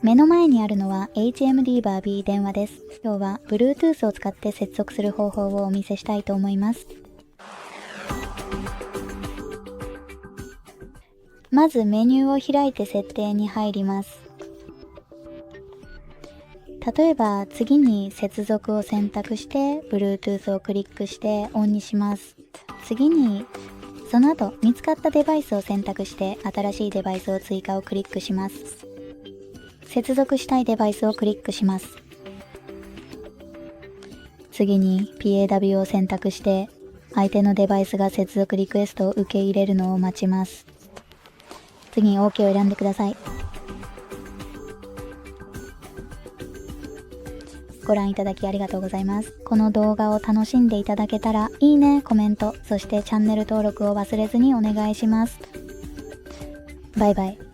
目の前にあるのは HMD バービー電話です。今日は Bluetooth を使って接続する方法をお見せしたいと思います。まずメニューを開いて設定に入ります。例えば次に接続を選択して Bluetooth をクリックしてオンにします。次にその後見つかったデバイスを選択して新しいデバイスを追加をクリックします。接続したいデバイスをクリックします。次に PAW を選択して相手のデバイスが接続リクエストを受け入れるのを待ちます。次に OK を選んでください。ご覧いただきありがとうございます。この動画を楽しんでいただけたら、いいね、コメント、そしてチャンネル登録を忘れずにお願いします。バイバイ。